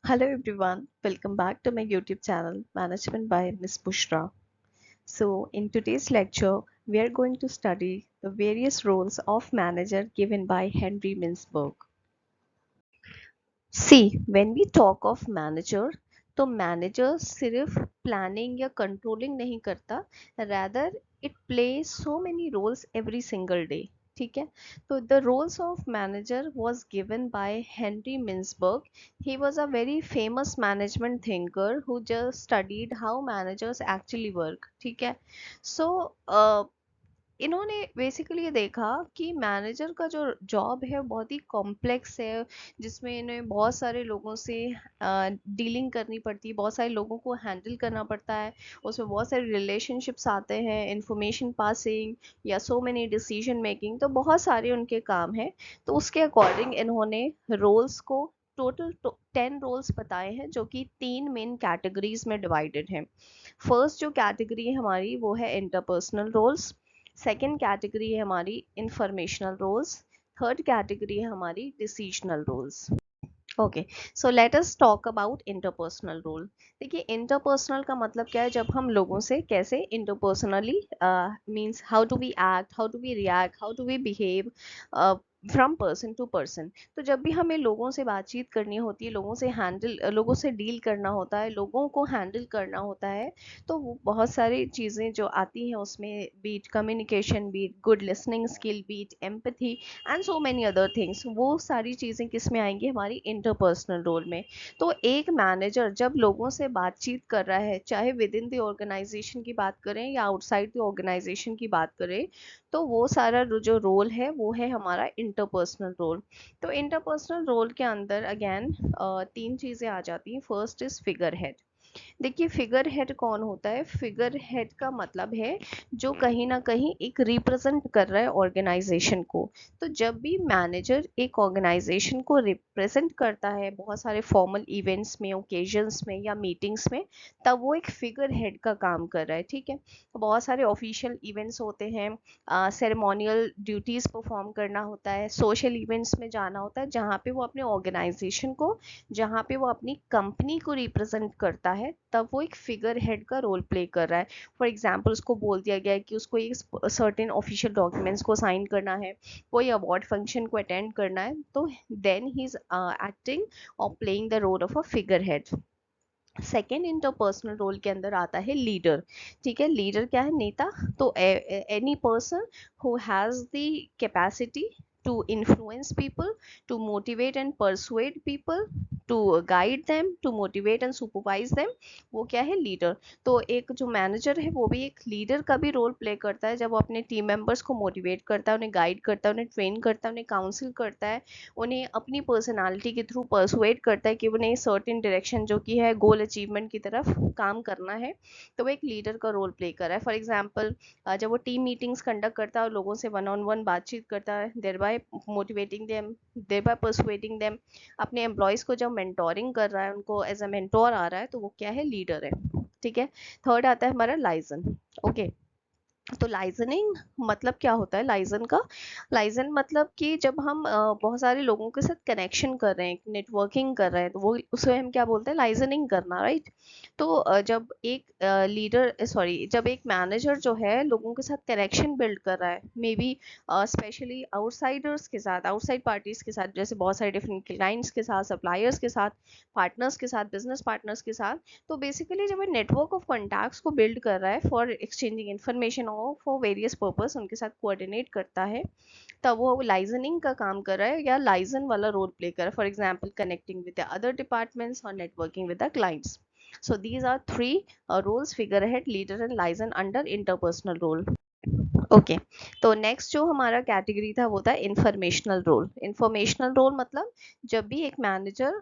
Hello everyone, welcome back to my YouTube channel Management by Miss Bushra. So, in today's lecture, we are going to study the various roles of manager given by Henry Mintzberg. See, when we talk of manager, तो manager सिर्फ planning या controlling नहीं करता, rather it plays so many roles every single day. ठीक है, तो the roles of manager was given by Henry Mintzberg. He was a very famous management thinker who just studied how managers actually work. ठीक है, so इन्होंने basically ये देखा कि manager का जो जॉब है बहुत ही कॉम्प्लेक्स है, जिसमें इन्हें बहुत सारे लोगों से डीलिंग करनी पड़ती है, बहुत सारे लोगों को हैंडल करना पड़ता है। उसमें बहुत सारे रिलेशनशिप्स आते हैं, इंफॉर्मेशन पासिंग या सो मेनी डिसीजन मेकिंग, तो बहुत सारे उनके काम हैं। तो उसके अकॉर्डिंग इन्होंने रोल्स को टोटल 10 रोल्स बताए हैं, जो कि 3 मेन कैटेगरीज में डिवाइडेड हैं। फर्स्ट जो कैटेगरी है हमारी वो है इंटरपर्सनल रोल्स। सेकेंड कैटेगरी है हमारी इंफॉर्मेशनल रोल्स। थर्ड कैटेगरी है हमारी decisional roles. Okay, so let us talk about interpersonal role. देखिए, इंटरपर्सनल का मतलब क्या है, जब हम लोगों से कैसे interpersonally means how do we act, how do we react, how do we behave from person to person. तो जब भी हमें लोगों से बातचीत करनी होती है, लोगों से डील करना होता है, लोगों को हैंडल करना होता है, तो वो बहुत सारी चीज़ें जो आती हैं उसमें, be it communication, be it good listening skill, be it empathy and so many other things, वो सारी चीज़ें किस में आएंगी, हमारी इंटरपर्सनल रोल में। तो एक मैनेजर जब लोगों से बातचीत कर रहा है, चाहे विद इन द ऑर्गेनाइजेशन की बात करें या आउटसाइड द ऑर्गेनाइजेशन की बात करें, तो वो सारा जो रोल है वो है हमारा इंटरपर्सनल रोल। तो इंटरपर्सनल रोल के अंदर अगेन 3 चीज़ें आ जाती हैं। First is figure head. देखिए, फिगर हेड कौन होता है? फिगर हेड का मतलब है जो कहीं ना कहीं एक रिप्रेजेंट कर रहा है ऑर्गेनाइजेशन को। तो जब भी मैनेजर एक ऑर्गेनाइजेशन को रिप्रेजेंट करता है बहुत सारे फॉर्मल इवेंट्स में, ओकेजन्स में या मीटिंग्स में, तब वो एक फिगर हेड का काम कर रहा है। ठीक है, तो बहुत सारे ऑफिशियल इवेंट्स होते हैं, सेरेमोनियल ड्यूटीज परफॉर्म करना होता है, सोशल इवेंट्स में जाना होता है, जहाँ पे वो अपने ऑर्गेनाइजेशन को, जहाँ पे वो अपनी कंपनी को रिप्रेजेंट करता है, तब वो एक फिगर हेड का रोल प्ले कर रहा है। फॉर एग्जाम्पल, उसको बोल दिया गया है कि उसको एक सर्टेन ऑफिशियल डॉक्यूमेंट्स को साइन करना है, कोई अवार्ड फंक्शन को अटेंड करना है, तो देन ही इज एक्टिंग और playing the role of a figurehead. Second interpersonal role के अंदर आता है लीडर। ठीक है, लीडर क्या है? नेता। तो any person who has the capacity to influence people, to motivate and persuade people, to guide them, to motivate and supervise them, वो क्या है? लीडर। तो एक जो मैनेजर है वो भी एक लीडर का भी रोल प्ले करता है, जब वो अपने टीम मेंबर्स को मोटिवेट करता है, उन्हें गाइड करता है, उन्हें ट्रेन करता है, उन्हें काउंसिल करता है, उन्हें अपनी पर्सनालिटी के थ्रू परसुएट करता है कि उन्हें सर्टेन डायरेक्शन जो कि है गोल अचीवमेंट की तरफ काम करना है। तो वो एक लीडर का रोल प्ले कर रहा है। फॉर एग्जाम्पल, जब वो टीम मीटिंग्स कंडक्ट करता है और लोगों से वन ऑन वन बातचीत करता है, thereby motivating them, thereby persuading them, अपने एम्प्लॉयज़ को जब मेंटोरिंग कर रहा है, उनको एज अ मेंटोर आ रहा है, तो वो क्या है? लीडर है। ठीक है, थर्ड आता है हमारा लाइजन। ओके, तो लाइजनिंग मतलब क्या होता है? लाइजन का, लाइजन मतलब कि जब हम बहुत सारे लोगों के साथ कनेक्शन कर रहे हैं, नेटवर्किंग कर रहे हैं, तो वो उसे हम क्या बोलते हैं? लाइजनिंग करना, राइट। तो जब एक लीडर, सॉरी, जब एक मैनेजर जो है लोगों के साथ कनेक्शन बिल्ड कर रहा है, मे बी स्पेशली आउटसाइडर्स के साथ, आउटसाइड पार्टीज के साथ, जैसे बहुत सारे डिफरेंट क्लाइंट्स के साथ, सप्लायर्स के साथ, पार्टनर्स के साथ, बिजनेस पार्टनर्स के साथ, तो बेसिकली जब ये नेटवर्क ऑफ कॉन्टैक्ट्स को बिल्ड कर रहा है फॉर एक्सचेंजिंग इन्फॉर्मेशन और फॉर वेरियस पर्पस, उनके साथ कोऑर्डिनेट करता है, तब वो लाइजनिंग का काम कर रहा है या लाइजन वाला रोल प्ले कर रहा है। For example, connecting with the other departments और networking with the clients. So these are three roles: figurehead, leader and liaison under interpersonal role. Okay, तो नेक्स्ट जो हमारा कैटेगरी था वो था इंफॉर्मेशनल रोल। इंफॉर्मेशनल रोल मतलब जब भी एक मैनेजर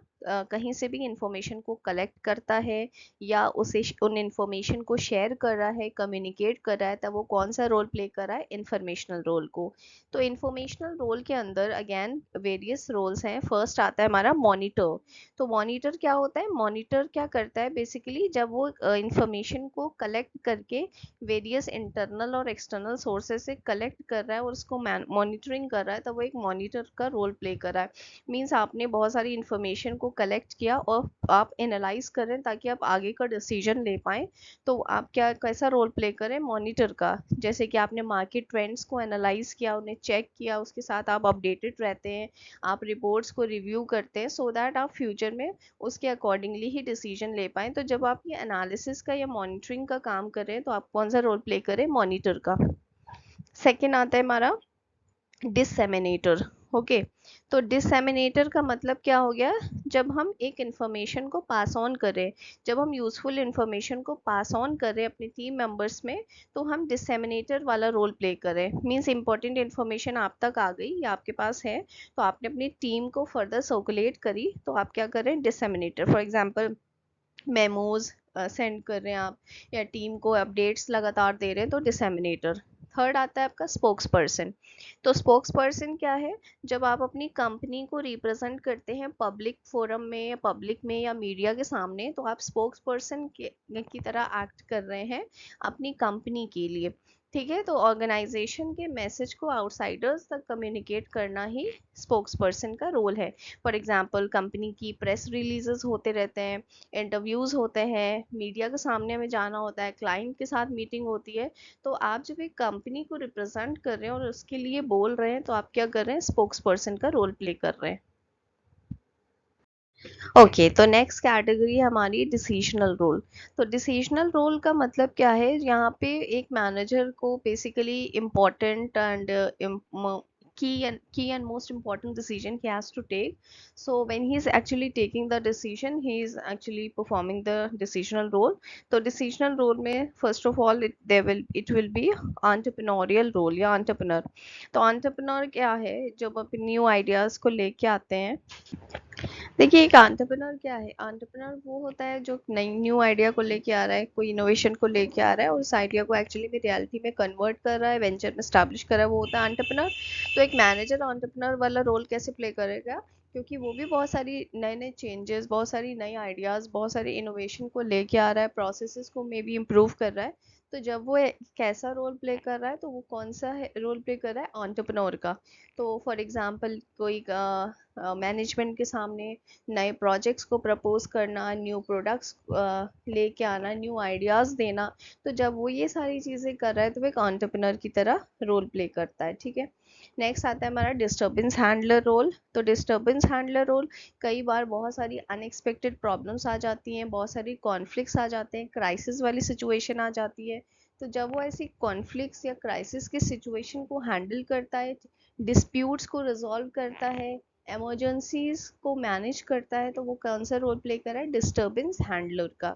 कहीं से भी इंफॉर्मेशन को कलेक्ट करता है या उसे उन इंफॉर्मेशन को शेयर कर रहा है, कम्युनिकेट कर रहा है, तब वो कौन सा रोल प्ले कर रहा है? इंफॉर्मेशनल रोल को। तो इंफॉर्मेशनल रोल के अंदर अगेन वेरियस रोल्स हैं। फर्स्ट आता है हमारा मॉनिटर। तो मॉनिटर क्या होता है? मॉनिटर क्या करता है बेसिकली, जब वो इंफॉर्मेशन को कलेक्ट करके वेरियस इंटरनल और एक्सटर्नल रिसोर्सेज से कलेक्ट कर रहा है और उसको मॉनिटरिंग कर रहा है, तो वो एक मॉनिटर का रोल प्ले कर रहा है। मीन्स आपने बहुत सारी इंफॉर्मेशन को कलेक्ट किया और आप एनालाइज कर रहे हैं ताकि आप आगे का डिसीजन ले पाएँ। तो आप क्या कैसा रोल प्ले करें मॉनिटर का, जैसे कि आपने मार्केट ट्रेंड्स को एनालाइज किया, उन्हें चेक किया, उसके साथ आप अपडेटेड रहते हैं, आप रिपोर्ट्स को रिव्यू करते हैं सो दैट आप फ्यूचर में उसके अकॉर्डिंगली ही डिसीजन ले पाएँ। तो जब आप ये एनालिसिस का या मॉनिटरिंग का काम कर रहे हैं तो आप कौन सा रोल प्ले करें, मॉनिटर का। सेकेंड आता है हमारा डिससेमिनेटर। ओके, तो डिससेमिनेटर का मतलब क्या हो गया, जब हम एक इंफॉर्मेशन को पास ऑन करें, जब हम यूजफुल इंफॉर्मेशन को पास ऑन करें अपने टीम मेंबर्स में, तो हम डिससेमिनेटर वाला रोल प्ले करें। मींस इंपॉर्टेंट इंफॉर्मेशन आप तक आ गई या आपके पास है, तो आपने अपनी टीम को फर्दर सर्कुलेट करी, तो आप क्या करें, डिससेमिनेटर। फॉर एग्जांपल मेमोज सेंड कर रहे हैं आप, या टीम को अपडेट्स लगातार दे रहे हैं, तो डिसएमिनेटर। थर्ड आता है आपका स्पोक्स पर्सन। तो स्पोक्स पर्सन क्या है, जब आप अपनी कंपनी को रिप्रेजेंट करते हैं पब्लिक फोरम में या पब्लिक में या मीडिया के सामने, तो आप स्पोक्स पर्सन की तरह एक्ट कर रहे हैं अपनी कंपनी के लिए। ठीक है, तो ऑर्गेनाइजेशन के मैसेज को आउटसाइडर्स तक कम्युनिकेट करना ही स्पोक्स पर्सन का रोल है। फॉर एग्जांपल कंपनी की प्रेस रिलीजेस होते रहते हैं, इंटरव्यूज़ होते हैं, मीडिया के सामने हमें जाना होता है, क्लाइंट के साथ मीटिंग होती है। तो आप जब एक कंपनी को रिप्रेजेंट कर रहे हैं और उसके लिए बोल रहे हैं, तो आप क्या कर रहे हैं, स्पोक्स पर्सन का रोल प्ले कर रहे हैं। ओके, तो नेक्स्ट कैटेगरी हमारी डिसीजनल रोल। तो डिसीजनल रोल का मतलब क्या है, यहाँ पे एक मैनेजर को basically important and key and most important decision he has to take. So when he is actually taking the decision, he is actually performing the decisional role. तो decisional role में first of all it will be entrepreneurial role या entrepreneur। तो entrepreneur क्या है, जब अपने new ideas को लेके आते हैं। देखिए, एक एंटरप्रेन्योर क्या है, एंटरप्रेन्योर वो होता है जो नई न्यू आइडिया को लेके आ रहा है, कोई इनोवेशन को लेके आ रहा है और उस आइडिया को एक्चुअली में रियलिटी में कन्वर्ट कर रहा है, वेंचर में स्टैब्लिश कर रहा है, वो होता है एंटरप्रेन्योर। तो एक मैनेजर एंटरप्रेन्योर वाला रोल कैसे प्ले करेगा, क्योंकि वो भी बहुत सारी नए नए चेंजेस, बहुत सारी नई आइडियाज, बहुत सारी इनोवेशन को लेके आ रहा है, प्रोसेसेस को मे बी इम्प्रूव कर रहा है। तो जब वो कैसा रोल प्ले कर रहा है, तो वो कौन सा रोल प्ले कर रहा है, एंटरप्रेन्योर का। तो फॉर एग्जांपल कोई मैनेजमेंट के सामने नए प्रोजेक्ट्स को प्रपोज करना, न्यू प्रोडक्ट्स लेके आना, न्यू आइडियाज़ देना। तो जब वो ये सारी चीज़ें कर रहा है, तो वो एक एंटरप्रेन्योर की तरह रोल प्ले करता है। ठीक है, नेक्स्ट आता है हमारा डिस्टर्बेंस हैंडलर रोल। तो डिस्टर्बेंस हैंडलर रोल, कई बार बहुत सारी अनएक्सपेक्टेड प्रॉब्लम्स आ जाती हैं, बहुत सारी कॉन्फ्लिक्ट्स आ जाते हैं, क्राइसिस वाली सिचुएशन आ जाती है। तो जब वो ऐसी कॉन्फ्लिक्ट्स या क्राइसिस की सिचुएशन को हैंडल करता है, डिस्प्यूट्स को रिजॉल्व करता है, इमरजेंसीज को मैनेज करता है, तो वो कौन सा रोल प्ले कर रहा है, डिस्टर्बेंस हैंडलर का।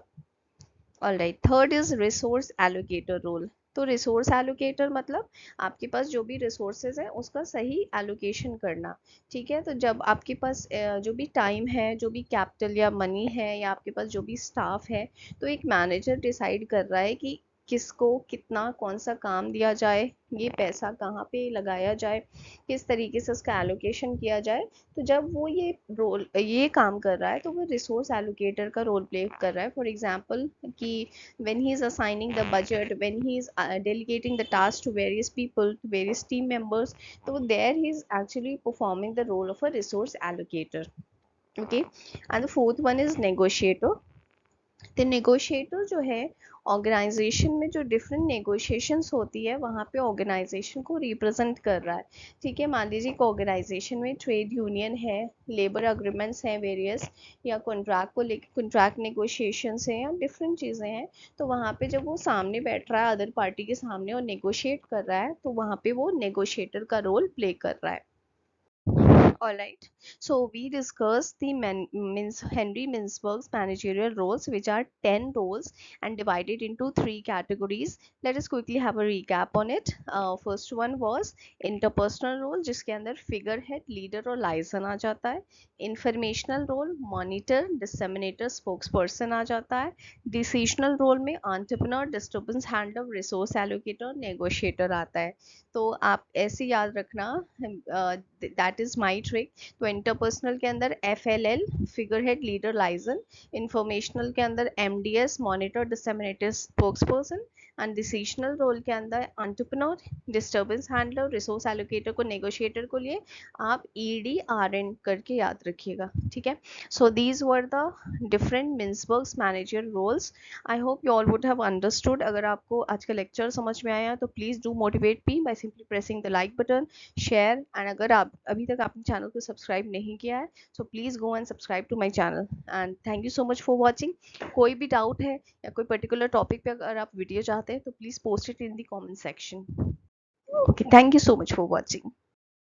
Alright, third is resource allocator role. तो रिसोर्स एलोकेटर मतलब आपके पास जो भी रिसोर्सेज है उसका सही एलोकेशन करना। ठीक है, तो जब आपके पास जो भी टाइम है, जो भी कैपिटल या मनी है, या आपके पास जो भी स्टाफ है, तो एक मैनेजर डिसाइड कर रहा है कि किसको कितना कौन सा काम दिया जाए, ये पैसा कहाँ पे लगाया जाए, किस तरीके से उसका एलोकेशन किया जाए। तो जब वो ये काम कर रहा है, तो वो रिसोर्स एलोकेटर का रोल प्ले कर रहा है। फॉर एग्जांपल कि when he is assigning the budget, when he is delegating the task to various people, to various team members, so there he is actually performing the role of a resource allocator. Okay, and the fourth one is negotiator। तो negotiator जो है, organisation में जो different negotiations होती है, वहाँ पे organisation को रिप्रेजेंट कर रहा है। ठीक है, मान लीजिए एक ऑर्गेनाइजेशन में ट्रेड यूनियन है, लेबर अग्रीमेंट्स हैं वेरियस, या कॉन्ट्रैक्ट को लेकर कॉन्ट्रैक्ट नेगोशिएशंस हैं, या डिफरेंट चीज़ें हैं। तो वहाँ पे जब वो सामने बैठ रहा है अदर पार्टी के सामने और नेगोशिएट कर रहा है, तो वहाँ पे वो नेगोशिएटर का रोल प्ले कर रहा है। All right. So we discussed the Henry Mintzberg's managerial roles, which are 10 roles and divided into 3 categories. Let us quickly have a recap on it. First one was interpersonal role, जिसके अंदर figure head, leader और liaison आ जाता है. Informational role, monitor, disseminator, spokesperson आ जाता है. Decisional role में entrepreneur, disturbance handler, resource allocator, negotiator आता है. तो आप ऐसे याद रखना, दैट इज माई ट्रिक। तो इंटरपर्सनल के अंदर FLL, figure head, leader, liaison. Informational के अंदर MDS, monitor, disseminator, spokesperson. And decisional role के अंदर entrepreneur, disturbance handler, resource allocator को, नेगोशिएटर को लिए आप EDRN करके याद रखिएगा, ठीक है। So these were the different Mintzberg's manager roles. I hope you all would have understood. अगर आपको आज का लेक्चर समझ में आया तो please do motivate me by simply pressing the like button, share, and अगर आप अभी तक आपने चैनल को सब्सक्राइब नहीं किया है so please go and subscribe to my channel. And thank you so much for watching. कोई भी डाउट है या कोई पर्टिकुलर टॉपिक पे अगर आप वीडियो चाहते हैं तो please post it in the comment section. Okay, thank you so much for watching.